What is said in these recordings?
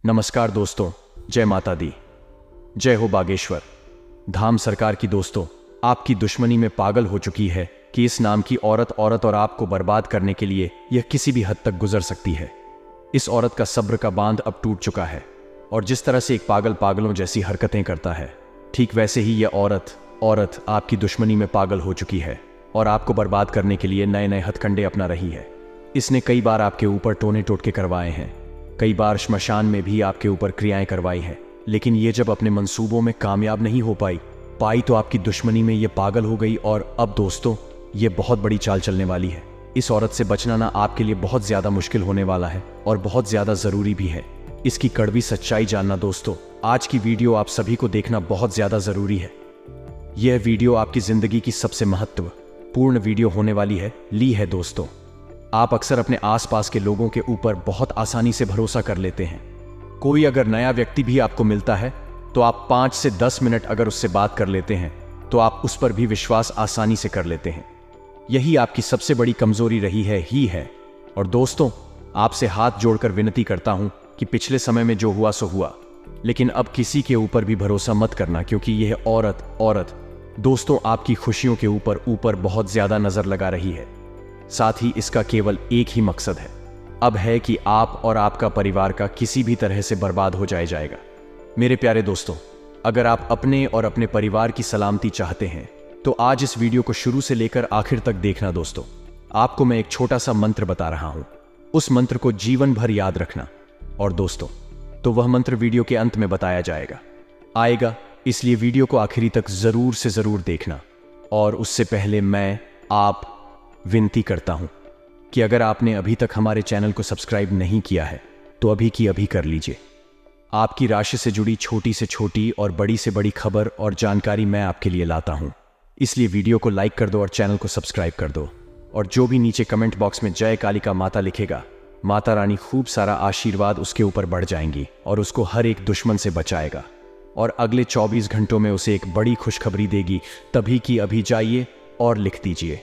नमस्कार दोस्तों, जय माता दी, जय हो बागेश्वर धाम सरकार की। दोस्तों, आपकी दुश्मनी में पागल हो चुकी है कि इस नाम की औरत और आपको बर्बाद करने के लिए यह किसी भी हद तक गुजर सकती है। इस औरत का सब्र का बांध अब टूट चुका है और जिस तरह से एक पागल पागलों जैसी हरकतें करता है, ठीक वैसे ही यह औरत आपकी दुश्मनी में पागल हो चुकी है और आपको बर्बाद करने के लिए नए नए हथकंडे अपना रही है। इसने कई बार आपके ऊपर टोने टोटके करवाए हैं, कई बार श्मशान में भी आपके ऊपर क्रियाएं करवाई हैं, लेकिन ये जब अपने मंसूबों में कामयाब नहीं हो पाई तो आपकी दुश्मनी में ये पागल हो गई। और अब दोस्तों, ये बहुत बड़ी चाल चलने वाली है। इस औरत से बचना ना आपके लिए बहुत ज्यादा मुश्किल होने वाला है और बहुत ज्यादा जरूरी भी है। इसकी कड़वी सच्चाई जानना दोस्तों, आज की वीडियो आप सभी को देखना बहुत ज्यादा जरूरी है। यह वीडियो आपकी जिंदगी की सबसे महत्वपूर्ण वीडियो होने वाली है दोस्तों। आप अक्सर अपने आसपास के लोगों के ऊपर बहुत आसानी से भरोसा कर लेते हैं। कोई अगर नया व्यक्ति भी आपको मिलता है तो आप 5 से 10 मिनट अगर उससे बात कर लेते हैं तो आप उस पर भी विश्वास आसानी से कर लेते हैं। यही आपकी सबसे बड़ी कमजोरी रही है। और दोस्तों, आपसे हाथ जोड़कर विनती करता हूं कि पिछले समय में जो हुआ सो हुआ, लेकिन अब किसी के ऊपर भी भरोसा मत करना, क्योंकि यह औरत दोस्तों आपकी खुशियों के ऊपर बहुत ज्यादा नजर लगा रही है। साथ ही इसका केवल एक ही मकसद है, अब है कि आप और आपका परिवार का किसी भी तरह से बर्बाद हो जाएगा। मेरे प्यारे दोस्तों, अगर आप अपने और अपने परिवार की सलामती चाहते हैं तो आज इस वीडियो को शुरू से लेकर आखिर तक देखना। दोस्तों, आपको मैं एक छोटा सा मंत्र बता रहा हूं, उस मंत्र को जीवन भर याद रखना। और दोस्तों, तो वह मंत्र वीडियो के अंत में बताया आएगा, इसलिए वीडियो को आखिरी तक जरूर से जरूर देखना। और उससे पहले मैं आप विनती करता हूं कि अगर आपने अभी तक हमारे चैनल को सब्सक्राइब नहीं किया है तो अभी की अभी कर लीजिए। आपकी राशि से जुड़ी छोटी से छोटी और बड़ी से बड़ी खबर और जानकारी मैं आपके लिए लाता हूं, इसलिए वीडियो को लाइक कर दो और चैनल को सब्सक्राइब कर दो। और जो भी नीचे कमेंट बॉक्स में जय कालिका माता लिखेगा, माता रानी खूब सारा आशीर्वाद उसके ऊपर बढ़ जाएंगी और उसको हर एक दुश्मन से बचाएगा और अगले 24 घंटों में उसे एक बड़ी खुशखबरी देगी। तभी की अभी जाइए और लिख दीजिए,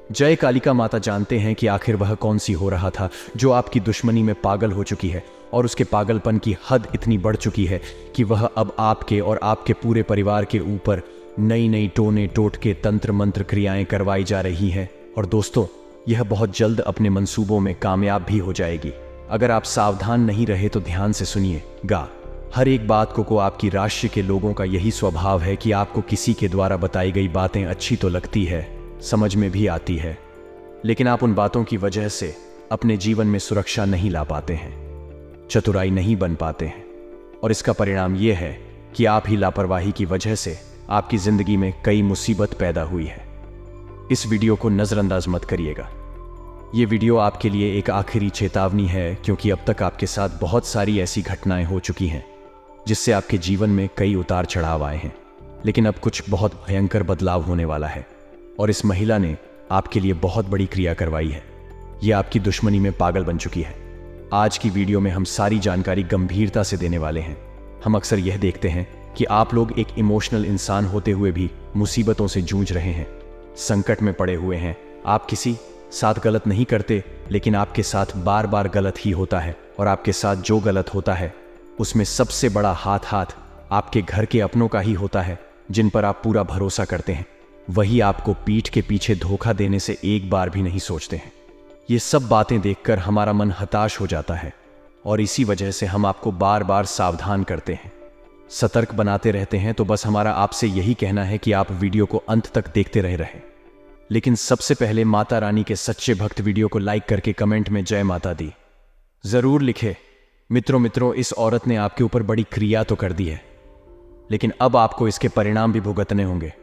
जय कालिका माता। जानते हैं कि आखिर वह कौन सी हो रहा था जो आपकी दुश्मनी में पागल हो चुकी है और उसके पागलपन की हद इतनी बढ़ चुकी है कि वह अब आपके और आपके पूरे परिवार के ऊपर नई टोने टोटके तंत्र मंत्र क्रियाएं करवाई जा रही हैं। और दोस्तों, यह बहुत जल्द अपने मंसूबों में कामयाब भी हो जाएगी। अगर आप सावधान नहीं रहे तो ध्यान से सुनिएगा हर एक बात को आपकी राशि के लोगों का यही स्वभाव है कि आपको किसी के द्वारा बताई गई बातें अच्छी तो लगती है, समझ में भी आती है, लेकिन आप उन बातों की वजह से अपने जीवन में सुरक्षा नहीं ला पाते हैं, चतुराई नहीं बन पाते हैं। और इसका परिणाम यह है कि आप ही लापरवाही की वजह से आपकी जिंदगी में कई मुसीबत पैदा हुई है। इस वीडियो को नजरअंदाज मत करिएगा। यह वीडियो आपके लिए एक आखिरी चेतावनी है, क्योंकि अब तक आपके साथ बहुत सारी ऐसी घटनाएं हो चुकी हैं जिससे आपके जीवन में कई उतार चढ़ाव आए हैं, लेकिन अब कुछ बहुत भयंकर बदलाव होने वाला है। और इस महिला ने आपके लिए बहुत बड़ी क्रिया करवाई है। यह आपकी दुश्मनी में पागल बन चुकी है। आज की वीडियो में हम सारी जानकारी गंभीरता से देने वाले हैं। हम अक्सर यह देखते हैं कि आप लोग एक इमोशनल इंसान होते हुए भी मुसीबतों से जूझ रहे हैं, संकट में पड़े हुए हैं। आप किसी साथ गलत नहीं करते, लेकिन आपके साथ बार बार गलत ही होता है। और आपके साथ जो गलत होता है उसमें सबसे बड़ा हाथ आपके घर के अपनों का ही होता है, जिन पर आप पूरा भरोसा करते हैं। वही आपको पीठ के पीछे धोखा देने से एक बार भी नहीं सोचते हैं। ये सब बातें देखकर हमारा मन हताश हो जाता है और इसी वजह से हम आपको बार बार सावधान करते हैं, सतर्क बनाते रहते हैं। तो बस हमारा आपसे यही कहना है कि आप वीडियो को अंत तक देखते रहें। लेकिन सबसे पहले माता रानी के सच्चे भक्त वीडियो को लाइक करके कमेंट में जय माता दी जरूर लिखे। मित्रों, इस औरत ने आपके ऊपर बड़ी क्रिया तो कर दी है, लेकिन अब आपको इसके परिणाम भी भुगतने होंगे।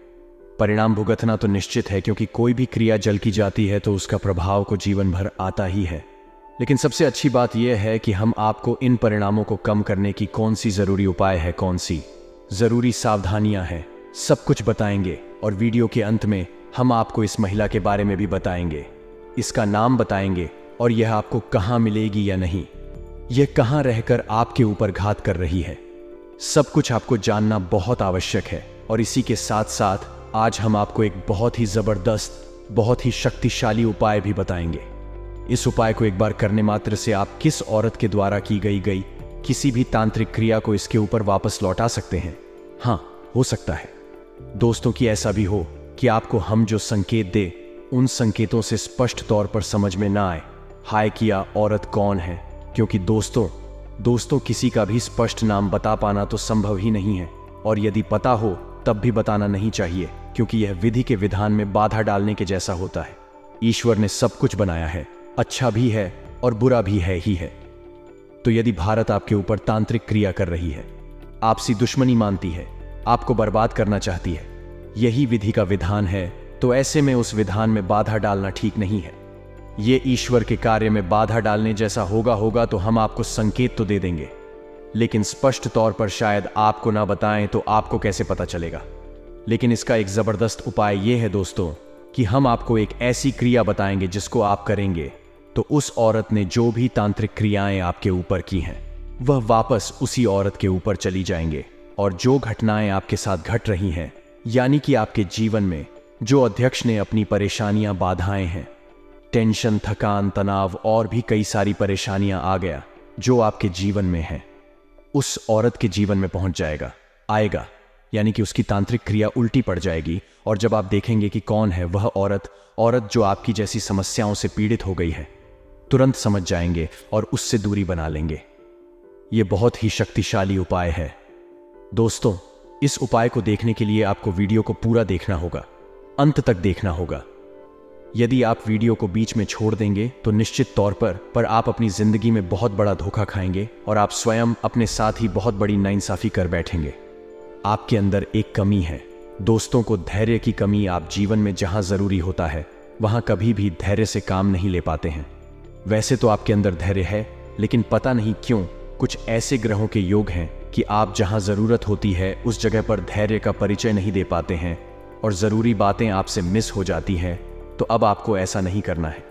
परिणाम भुगतना तो निश्चित है, क्योंकि कोई भी क्रिया जल की जाती है तो उसका प्रभाव को जीवन भर आता ही है। लेकिन सबसे अच्छी बात यह है कि हम आपको इन परिणामों को कम करने की कौन सी जरूरी उपाय है, कौन सी जरूरी सावधानियां हैं, सब कुछ बताएंगे। और वीडियो के अंत में हम आपको इस महिला के बारे में भी बताएंगे, इसका नाम बताएंगे और यह आपको कहां मिलेगी या नहीं, यह कहां रहकर आपके ऊपर घात कर रही है। सब कुछ आपको जानना बहुत आवश्यक है। और इसी के साथ साथ आज हम आपको एक बहुत ही जबरदस्त, बहुत ही शक्तिशाली उपाय भी बताएंगे। इस उपाय को एक बार करने मात्र से आप किस औरत के द्वारा की किसी भी तांत्रिक क्रिया को इसके ऊपर वापस लौटा सकते हैं। हाँ, हो सकता है दोस्तों कि ऐसा भी हो कि आपको हम जो संकेत दे उन संकेतों से स्पष्ट तौर पर समझ में ना आए हाय कि यह औरत कौन है, क्योंकि दोस्तों किसी का भी स्पष्ट नाम बता पाना तो संभव ही नहीं है, और यदि पता हो तब भी बताना नहीं चाहिए, क्योंकि यह विधि के विधान में बाधा डालने के जैसा होता है। ईश्वर ने सब कुछ बनाया है, अच्छा भी है और बुरा भी है ही है। तो यदि भारत आपके ऊपर तांत्रिक क्रिया कर रही है, आपसी दुश्मनी मानती है, आपको बर्बाद करना चाहती है, यही विधि का विधान है, तो ऐसे में उस विधान में बाधा डालना ठीक नहीं है। ये ईश्वर के कार्य में बाधा डालने जैसा होगा तो हम आपको संकेत तो दे देंगे, लेकिन स्पष्ट तौर पर शायद आपको ना बताएं तो आपको कैसे पता चलेगा। लेकिन इसका एक जबरदस्त उपाय यह है दोस्तों कि हम आपको एक ऐसी क्रिया बताएंगे जिसको आप करेंगे तो उस औरत ने जो भी तांत्रिक क्रियाएं आपके ऊपर की हैं वह वापस उसी औरत के ऊपर चली जाएंगे, और जो घटनाएं आपके साथ घट रही हैं, यानी कि आपके जीवन में जो अध्यक्ष ने अपनी परेशानियां, बाधाएं हैं, टेंशन, थकान, तनाव और भी कई सारी परेशानियां आ गया जो आपके जीवन में है, उस औरत के जीवन में पहुंच आएगा, यानी कि उसकी तांत्रिक क्रिया उल्टी पड़ जाएगी। और जब आप देखेंगे कि कौन है वह औरत जो आपकी जैसी समस्याओं से पीड़ित हो गई है, तुरंत समझ जाएंगे और उससे दूरी बना लेंगे। यह बहुत ही शक्तिशाली उपाय है दोस्तों। इस उपाय को देखने के लिए आपको वीडियो को पूरा देखना होगा, अंत तक देखना होगा। यदि आप वीडियो को बीच में छोड़ देंगे तो निश्चित तौर पर आप अपनी जिंदगी में बहुत बड़ा धोखा खाएंगे और आप स्वयं अपने साथ ही बहुत बड़ी नाइंसाफी कर बैठेंगे। आपके अंदर एक कमी है दोस्तों को धैर्य की कमी। आप जीवन में जहां जरूरी होता है वहां कभी भी धैर्य से काम नहीं ले पाते हैं। वैसे तो आपके अंदर धैर्य है, लेकिन पता नहीं क्यों कुछ ऐसे ग्रहों के योग हैं कि आप जहां जरूरत होती है उस जगह पर धैर्य का परिचय नहीं दे पाते हैं और जरूरी बातें आपसे मिस हो जाती हैं। तो अब आपको ऐसा नहीं करना है।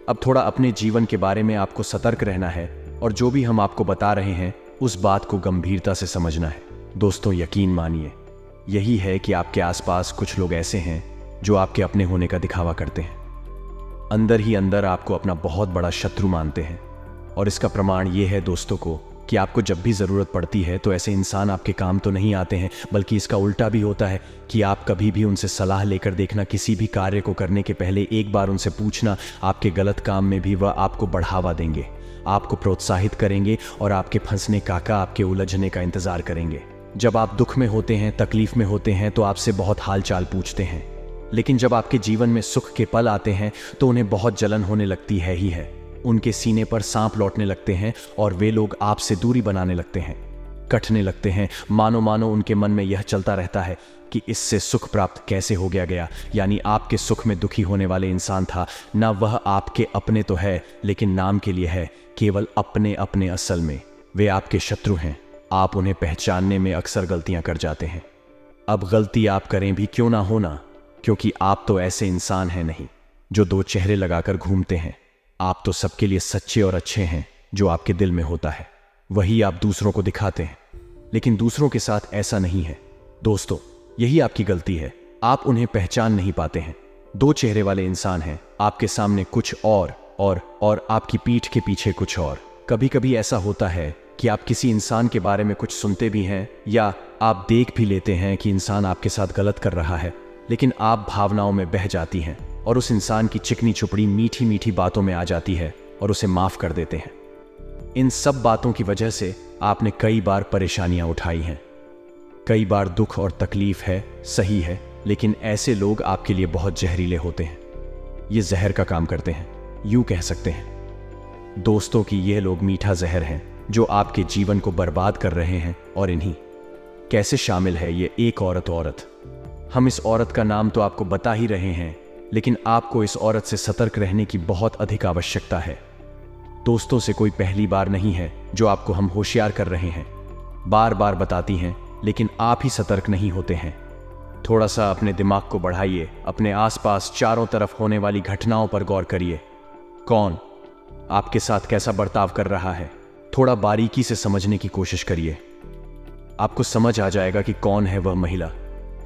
अब थोड़ा अपने जीवन के बारे में आपको सतर्क रहना है और जो भी हम आपको बता रहे हैं उस बात को गंभीरता से समझना है। दोस्तों यकीन मानिए, यही है कि आपके आसपास कुछ लोग ऐसे हैं जो आपके अपने होने का दिखावा करते हैं, अंदर ही अंदर आपको अपना बहुत बड़ा शत्रु मानते हैं। और इसका प्रमाण ये है दोस्तों को कि आपको जब भी ज़रूरत पड़ती है तो ऐसे इंसान आपके काम तो नहीं आते हैं, बल्कि इसका उल्टा भी होता है कि आप कभी भी उनसे सलाह लेकर देखना, किसी भी कार्य को करने के पहले एक बार उनसे पूछना, आपके गलत काम में भी वह आपको बढ़ावा देंगे, आपको प्रोत्साहित करेंगे और आपके फंसने का आपके उलझने का इंतज़ार करेंगे। जब आप दुख में होते हैं, तकलीफ में होते हैं तो आपसे बहुत हाल चाल पूछते हैं, लेकिन जब आपके जीवन में सुख के पल आते हैं तो उन्हें बहुत जलन होने लगती है ही है। उनके सीने पर सांप लौटने लगते हैं और वे लोग आपसे दूरी बनाने लगते हैं, कटने लगते हैं। मानो उनके मन में यह चलता रहता है कि इससे सुख प्राप्त कैसे हो गया, यानी आपके सुख में दुखी होने वाले इंसान था ना, वह आपके अपने तो है लेकिन नाम के लिए है, केवल अपने। असल में वे आपके शत्रु हैं। आप उन्हें पहचानने में अक्सर गलतियां कर जाते हैं। अब गलती आप करें भी क्यों ना होना, क्योंकि आप तो ऐसे इंसान हैं नहीं जो दो चेहरे लगाकर घूमते हैं। आप तो सबके लिए सच्चे और अच्छे हैं। जो आपके दिल में होता है वही आप दूसरों को दिखाते हैं, लेकिन दूसरों के साथ ऐसा नहीं है दोस्तों। यही आपकी गलती है, आप उन्हें पहचान नहीं पाते हैं। दो चेहरे वाले इंसान हैं, आपके सामने कुछ और आपकी पीठ के पीछे कुछ और। कभी कभी ऐसा होता है कि आप किसी इंसान के बारे में कुछ सुनते भी हैं या आप देख भी लेते हैं कि इंसान आपके साथ गलत कर रहा है, लेकिन आप भावनाओं में बह जाती हैं और उस इंसान की चिकनी चुपड़ी मीठी मीठी बातों में आ जाती है और उसे माफ कर देते हैं। इन सब बातों की वजह से आपने कई बार परेशानियां उठाई हैं, कई बार दुख और तकलीफ है, सही है, लेकिन ऐसे लोग आपके लिए बहुत जहरीले होते हैं। ये जहर का काम करते हैं, यूं कह सकते हैं दोस्तों कि ये लोग मीठा जहर हैं जो आपके जीवन को बर्बाद कर रहे हैं। और इन्हीं कैसे शामिल है ये एक औरत। हम इस औरत का नाम तो आपको बता ही रहे हैं, लेकिन आपको इस औरत से सतर्क रहने की बहुत अधिक आवश्यकता है। दोस्तों से कोई पहली बार नहीं है जो आपको हम होशियार कर रहे हैं, बार बार बताती हैं, लेकिन आप ही सतर्क नहीं होते हैं। थोड़ा सा अपने दिमाग को बढ़ाइए, अपने आसपास चारों तरफ होने वाली घटनाओं पर गौर करिए। कौन आपके साथ कैसा बर्ताव कर रहा है, थोड़ा बारीकी से समझने की कोशिश करिए। आपको समझ आ जाएगा कि कौन है वह महिला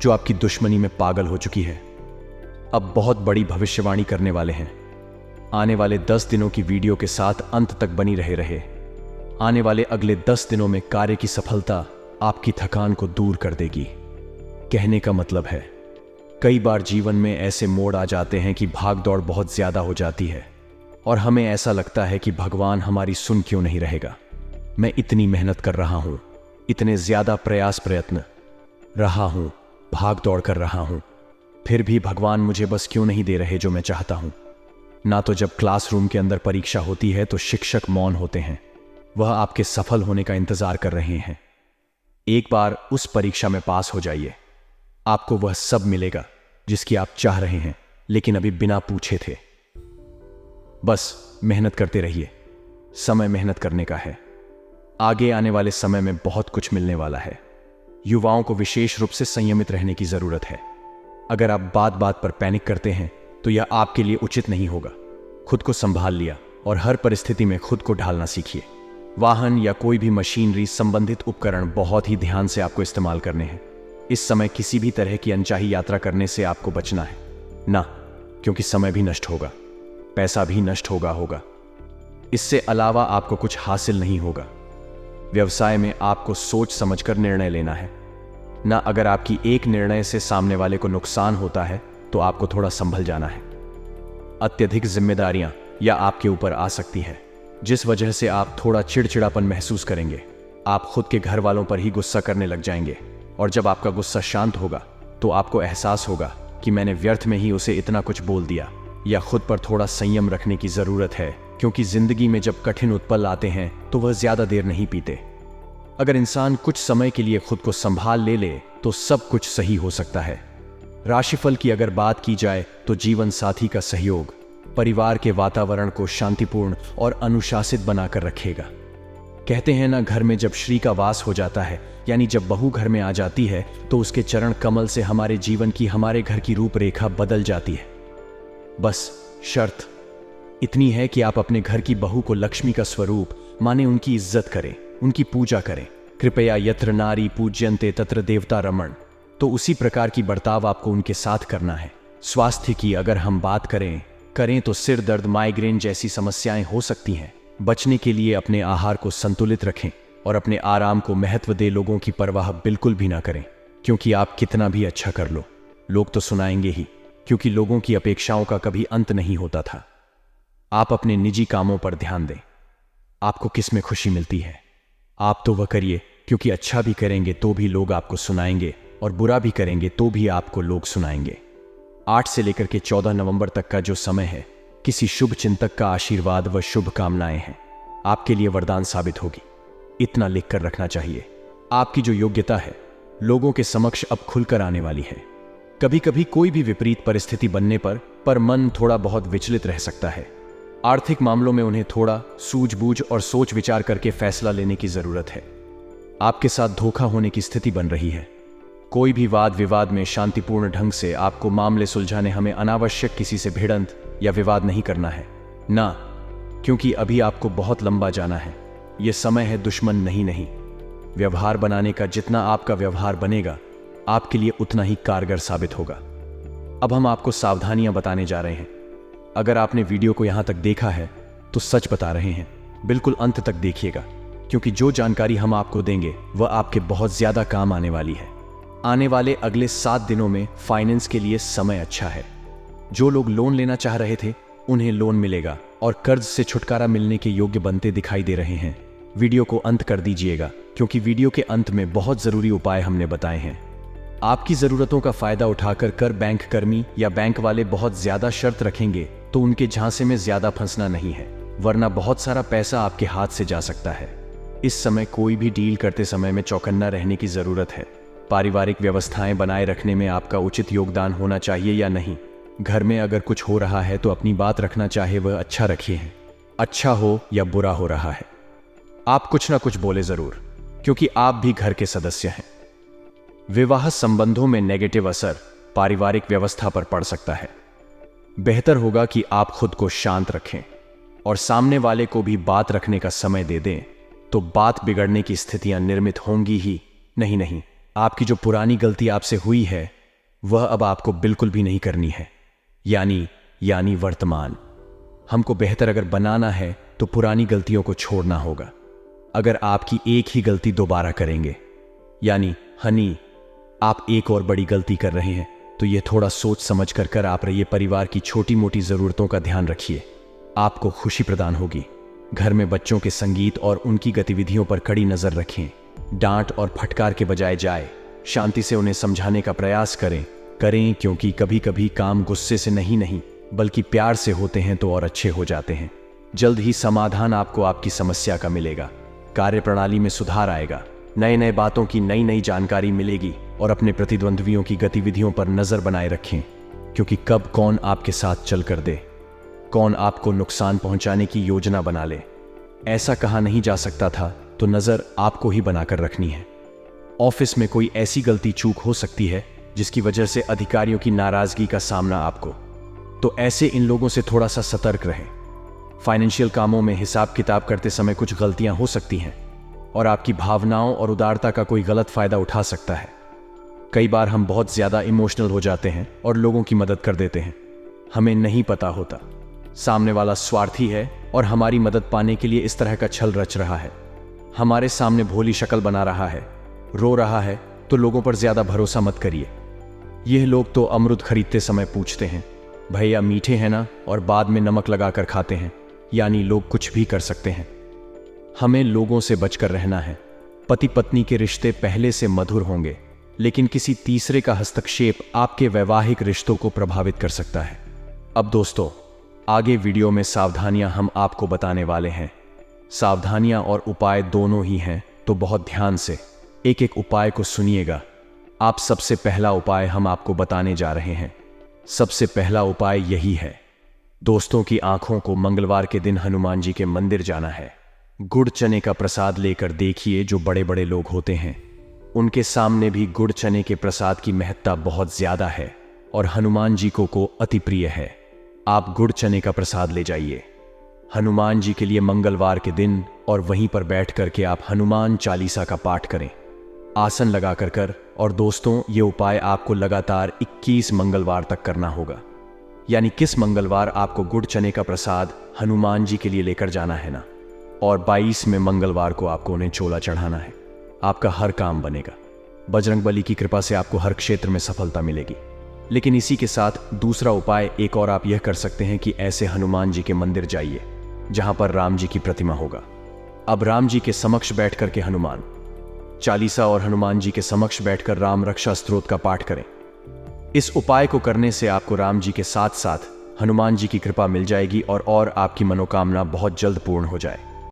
जो आपकी दुश्मनी में पागल हो चुकी है। अब बहुत बड़ी भविष्यवाणी करने वाले हैं। आने वाले 10 दिनों की वीडियो के साथ अंत तक बनी रहे। आने वाले अगले 10 दिनों में कार्य की सफलता आपकी थकान को दूर कर देगी। कहने का मतलब है, कई बार जीवन में ऐसे मोड़ आ जाते हैं कि भाग दौड़ बहुत ज्यादा हो जाती है और हमें ऐसा लगता है कि भगवान हमारी सुन क्यों नहीं रहेगा। मैं इतनी मेहनत कर रहा हूं, इतने ज्यादा प्रयत्न रहा हूं, भाग दौड़ कर रहा हूं, फिर भी भगवान मुझे बस क्यों नहीं दे रहे जो मैं चाहता हूं। ना तो जब क्लासरूम के अंदर परीक्षा होती है तो शिक्षक मौन होते हैं, वह आपके सफल होने का इंतजार कर रहे हैं। एक बार उस परीक्षा में पास हो जाइए, आपको वह सब मिलेगा जिसकी आप चाह रहे हैं, लेकिन अभी बिना पूछे थे। बस मेहनत करते रहिए, समय मेहनत करने का है। आगे आने वाले समय में बहुत कुछ मिलने वाला है। युवाओं को विशेष रूप से संयमित रहने की जरूरत है। अगर आप बात बात पर पैनिक करते हैं तो यह आपके लिए उचित नहीं होगा। खुद को संभाल लिया और हर परिस्थिति में खुद को ढालना सीखिए। वाहन या कोई भी मशीनरी संबंधित उपकरण बहुत ही ध्यान से आपको इस्तेमाल करने हैं। इस समय किसी भी तरह की अनचाही यात्रा करने से आपको बचना है ना, क्योंकि समय भी नष्ट होगा, पैसा भी नष्ट होगा। इससे अलावा आपको कुछ हासिल नहीं होगा। व्यवसाय में आपको सोच समझकर निर्णय लेना है ना। अगर आपकी एक निर्णय से सामने वाले को नुकसान होता है तो आपको थोड़ा संभल जाना है। अत्यधिक जिम्मेदारियां या आपके ऊपर आ सकती है, जिस वजह से आप थोड़ा चिड़चिड़ापन महसूस करेंगे। आप खुद के घर वालों पर ही गुस्सा करने लग जाएंगे और जब आपका गुस्सा शांत होगा तो आपको एहसास होगा कि मैंने व्यर्थ में ही उसे इतना कुछ बोल दिया। या खुद पर थोड़ा संयम रखने की जरूरत है, क्योंकि जिंदगी में जब कठिन उत्पल आते हैं तो वह ज्यादा देर नहीं पीते। अगर इंसान कुछ समय के लिए खुद को संभाल ले तो सब कुछ सही हो सकता है। राशिफल की अगर बात की जाए तो जीवन साथी का सहयोग परिवार के वातावरण को शांतिपूर्ण और अनुशासित बनाकर रखेगा। कहते हैं ना, घर में जब श्री का वास हो जाता है, यानी जब बहू घर में आ जाती है तो उसके चरण कमल से हमारे जीवन की, हमारे घर की रूपरेखा बदल जाती है। बस शर्त इतनी है कि आप अपने घर की बहू को लक्ष्मी का स्वरूप माने, उनकी इज्जत करें, उनकी पूजा करें। कृपया यत्र नारी पूज्यन्ते तत्र देवता रमण, तो उसी प्रकार की बर्ताव आपको उनके साथ करना है। स्वास्थ्य की अगर हम बात करें तो सिर दर्द, माइग्रेन जैसी समस्याएं हो सकती हैं। बचने के लिए अपने आहार को संतुलित रखें और अपने आराम को महत्व दे। लोगों की परवाह बिल्कुल भी ना करें, क्योंकि आप कितना भी अच्छा कर लो, लोग तो सुनाएंगे ही, क्योंकि लोगों की अपेक्षाओं का कभी अंत नहीं होता था। आप अपने निजी कामों पर ध्यान दें। आपको किस में खुशी मिलती है आप तो वह करिए, क्योंकि अच्छा भी करेंगे तो भी लोग आपको सुनाएंगे और बुरा भी करेंगे तो भी आपको लोग सुनाएंगे। 8 से लेकर के 14 नवंबर तक का जो समय है, किसी शुभ चिंतक का आशीर्वाद व शुभकामनाएं हैं, आपके लिए वरदान साबित होगी। इतना लिख कर रखना चाहिए। आपकी जो योग्यता है लोगों के समक्ष अब खुलकर आने वाली है। कभी कभी कोई भी विपरीत परिस्थिति बनने पर मन थोड़ा बहुत विचलित रह सकता है। आर्थिक मामलों में उन्हें थोड़ा सूझबूझ और सोच विचार करके फैसला लेने की जरूरत है। आपके साथ धोखा होने की स्थिति बन रही है। कोई भी वाद विवाद में शांतिपूर्ण ढंग से आपको मामले सुलझाने, हमें अनावश्यक किसी से भिड़ंत या विवाद नहीं करना है ना, क्योंकि अभी आपको बहुत लंबा जाना है। यह समय है दुश्मन नहीं। व्यवहार बनाने का, जितना आपका व्यवहार बनेगा आपके लिए उतना ही कारगर साबित होगा। अब हम आपको सावधानियां बताने जा रहे हैं। अगर आपने वीडियो को यहां तक देखा है तो सच बता रहे हैं, बिल्कुल अंत तक देखिएगा, क्योंकि जो जानकारी हम आपको देंगे वह आपके बहुत ज्यादा काम आने वाली है। आने वाले अगले 7 दिनों में फाइनेंस के लिए समय अच्छा है। जो लोग लोन लेना चाह रहे थे उन्हें लोन मिलेगा और कर्ज से छुटकारा मिलने के योग्य बनते दिखाई दे रहे हैं। वीडियो को अंत कर दीजिएगा, क्योंकि वीडियो के अंत में बहुत जरूरी उपाय हमने बताए हैं। आपकी जरूरतों का फायदा उठाकर कर बैंक कर्मी या बैंक वाले बहुत ज्यादा शर्त रखेंगे तो उनके झांसे में ज्यादा फंसना नहीं है, वरना बहुत सारा पैसा आपके हाथ से जा सकता है। इस समय कोई भी डील करते समय में चौकन्ना रहने की जरूरत है। पारिवारिक व्यवस्थाएं बनाए रखने में आपका उचित योगदान होना चाहिए या नहीं। घर में अगर कुछ हो रहा है तो अपनी बात रखना, चाहे वह अच्छा रखिए है, अच्छा हो या बुरा हो रहा है, आप कुछ ना कुछ बोले जरूर, क्योंकि आप भी घर के सदस्य हैं। विवाह संबंधों में नेगेटिव असर पारिवारिक व्यवस्था पर पड़ सकता है। बेहतर होगा कि आप खुद को शांत रखें और सामने वाले को भी बात रखने का समय दे दें, तो बात बिगड़ने की स्थितियां निर्मित होंगी ही नहीं। आपकी जो पुरानी गलती आपसे हुई है वह अब आपको बिल्कुल भी नहीं करनी है, यानी वर्तमान। हमको बेहतर अगर बनाना है तो पुरानी गलतियों को छोड़ना होगा। अगर आपकी एक ही गलती दोबारा करेंगे, यानी हनी आप एक और बड़ी गलती कर रहे हैं, तो ये थोड़ा सोच समझ कर आप रहिए। परिवार की छोटी मोटी ज़रूरतों का ध्यान रखिए, आपको खुशी प्रदान होगी। घर में बच्चों के संगीत और उनकी गतिविधियों पर कड़ी नज़र रखें। डांट और फटकार के बजाय शांति से उन्हें समझाने का प्रयास करें, क्योंकि कभी कभी काम गुस्से से नहीं बल्कि प्यार से होते हैं तो और अच्छे हो जाते हैं। जल्द ही समाधान आपको आपकी समस्या का मिलेगा, कार्यप्रणाली में सुधार आएगा, नए बातों की नई जानकारी मिलेगी। और अपने प्रतिद्वंद्वियों की गतिविधियों पर नजर बनाए रखें, क्योंकि कब कौन आपके साथ चल कर दे, कौन आपको नुकसान पहुंचाने की योजना बना ले, ऐसा कहा नहीं जा सकता था, तो नजर आपको ही बनाकर रखनी है। ऑफिस में कोई ऐसी गलती चूक हो सकती है जिसकी वजह से अधिकारियों की नाराजगी का सामना आपको, तो ऐसे इन लोगों से थोड़ा सा सतर्क रहें। फाइनेंशियल कामों में हिसाब किताब करते समय कुछ गलतियां हो सकती हैं और आपकी भावनाओं और उदारता का कोई गलत फायदा उठा सकता है। कई बार हम बहुत ज्यादा इमोशनल हो जाते हैं और लोगों की मदद कर देते हैं, हमें नहीं पता होता सामने वाला स्वार्थी है और हमारी मदद पाने के लिए इस तरह का छल रच रहा है, हमारे सामने भोली शक्ल बना रहा है, रो रहा है। तो लोगों पर ज्यादा भरोसा मत करिए। यह लोग तो अमरूद खरीदते समय पूछते हैं, भैया मीठे हैं ना, और बाद में नमक लगाकर खाते हैं, यानी लोग कुछ भी कर सकते हैं। हमें लोगों से बचकर रहना है। पति पत्नी के रिश्ते पहले से मधुर होंगे, लेकिन किसी तीसरे का हस्तक्षेप आपके वैवाहिक रिश्तों को प्रभावित कर सकता है। अब दोस्तों, आगे वीडियो में सावधानियां हम आपको बताने वाले हैं। सावधानियां और उपाय दोनों ही हैं, तो बहुत ध्यान से एक एक उपाय को सुनिएगा। आप सबसे पहला उपाय हम आपको बताने जा रहे हैं। सबसे पहला उपाय यही है, दोस्तों की आंखों को मंगलवार के दिन हनुमान जी के मंदिर जाना है। गुड़ चने का प्रसाद लेकर देखिए। जो बड़े बड़े लोग होते हैं उनके सामने भी गुड़ चने के प्रसाद की महत्ता बहुत ज्यादा है और हनुमान जी को अति प्रिय है। आप गुड़ चने का प्रसाद ले जाइए हनुमान जी के लिए मंगलवार के दिन, और वहीं पर बैठ करके आप हनुमान चालीसा का पाठ करें, आसन लगा कर। और दोस्तों, ये उपाय आपको लगातार 21 मंगलवार तक करना होगा। यानी किस मंगलवार आपको गुड़ चने का प्रसाद हनुमान जी के लिए लेकर जाना है ना, और 22वें मंगलवार को आपको उन्हें चोला चढ़ाना है। आपका हर काम बनेगा। बजरंगबली की कृपा से आपको हर क्षेत्र में सफलता मिलेगी। लेकिन इसी के साथ दूसरा उपाय एक और आप यह कर सकते हैं कि ऐसे हनुमान जी के मंदिर जाइए जहां पर राम जी की प्रतिमा होगा। अब राम जी के समक्ष बैठ करके हनुमान चालीसा और हनुमान जी के समक्ष बैठकर राम रक्षा स्तोत्र का पाठ करें। इस उपाय को करने से आपको राम जी के साथ साथ हनुमान जी की कृपा मिल जाएगी और आपकी मनोकामना बहुत जल्द पूर्ण हो जाए।